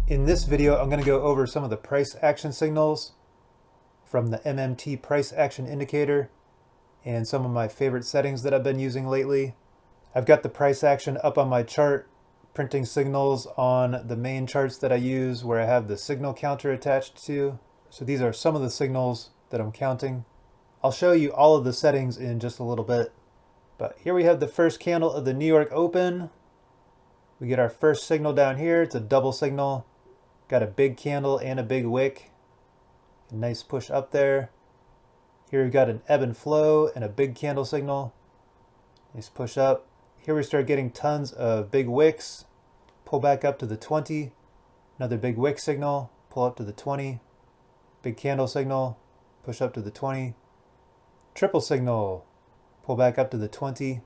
In this video, I'm going to go over some of the price action signals from the MMT price action indicator and some of my favorite settings that I've been using lately. I've got the price action up on my chart, printing signals on the main charts that I use where I have the signal counter attached to. So these are some of the signals that I'm counting. I'll show you all of the settings in just a little bit. But here we have the first candle of the New York Open. We get our first signal down here. It's a double signal. Got a big candle and a big wick. A nice push up there. Here we've got an ebb and flow and a big candle signal. Nice push up. Here we start getting tons of big wicks. Pull back up to the 20. Another big wick signal. Pull up to the 20. Big candle signal. Push up to the 20. Triple signal. Pull back up to the 20.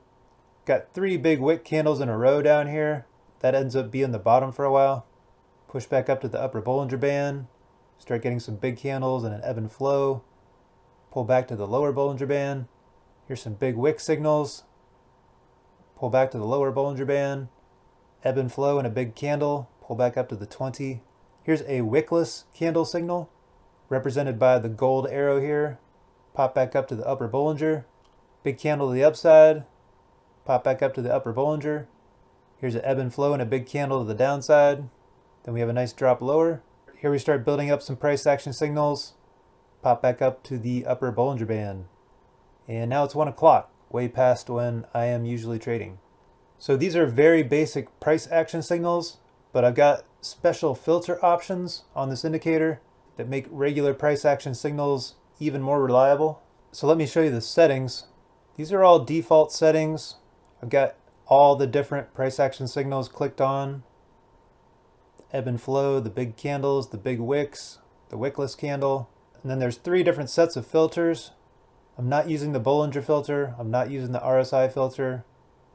Got 3 big wick candles in a row down here. That ends up being the bottom for a while. Push back up to the upper Bollinger Band. Start getting some big candles and an ebb and flow. Pull back to the lower Bollinger Band. Here's some big wick signals. Pull back to the lower Bollinger Band. Ebb and flow and a big candle. Pull back up to the 20. Here's a wickless candle signal, represented by the gold arrow here. Pop back up to the upper Bollinger. Big candle to the upside. Pop back up to the upper Bollinger. Here's an ebb and flow and a big candle to the downside. Then we have a nice drop lower. Here we start building up some price action signals. Pop back up to the upper Bollinger Band. And now it's 1 o'clock, way past when I am usually trading. So these are very basic price action signals, but I've got special filter options on this indicator that make regular price action signals even more reliable. So let me show you the settings. These are all default settings. I've got all the different price action signals clicked on. Ebb and flow, the big candles, the big wicks, the wickless candle. And then there's 3 different sets of filters. I'm not using the Bollinger filter. I'm not using the RSI filter.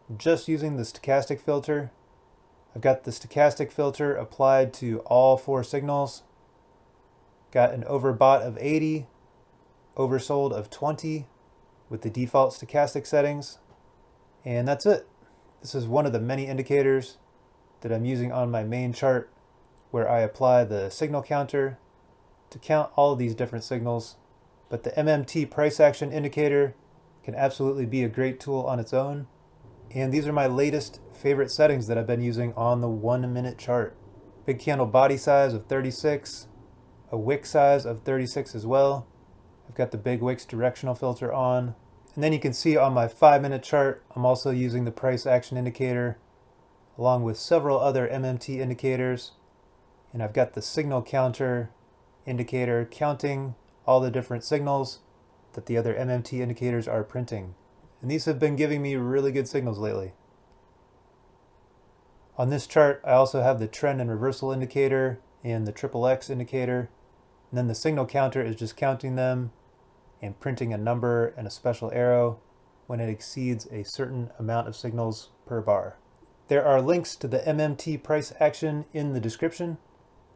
I'm just using the stochastic filter. I've got the stochastic filter applied to all 4 signals. Got an overbought of 80, oversold of 20 with the default stochastic settings. And that's it. This is one of the many indicators that I'm using on my main chart where I apply the signal counter to count all of these different signals. But the MMT price action indicator can absolutely be a great tool on its own. And these are my latest favorite settings that I've been using on the 1-minute chart. Big candle body size of 36, a wick size of 36 as well. I've got the big wicks directional filter on. And then you can see on my 5-minute chart, I'm also using the price action indicator along with several other MMT indicators. And I've got the signal counter indicator counting all the different signals that the other MMT indicators are printing. And these have been giving me really good signals lately. On this chart, I also have the trend and reversal indicator and the XXX indicator. And then the signal counter is just counting them and printing a number and a special arrow when it exceeds a certain amount of signals per bar. There are links to the MMT price action in the description.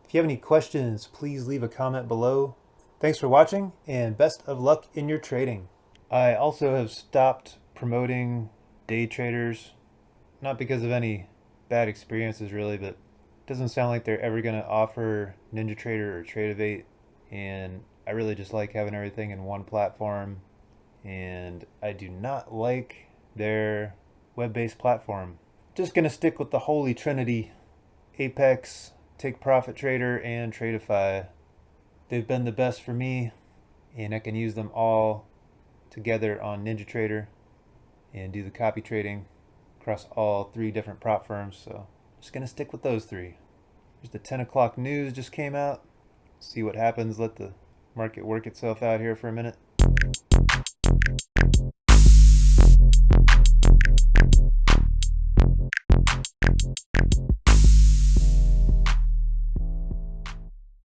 If you have any questions, please leave a comment below. Thanks for watching and best of luck in your trading. I also have stopped promoting day traders, not because of any bad experiences really, but it doesn't sound like they're ever going to offer NinjaTrader or Tradeify, and I really just like having everything in one platform, and I do not like their web-based platform. Just going to stick with the holy trinity: Apex, Take Profit Trader, and Tradeify. They've been the best for me, and I can use them all together on NinjaTrader and do the copy trading across all 3 different prop firms. So just going to stick with those 3. Here's the 10 o'clock news just came out. See what happens. Let the market work itself out here for a minute.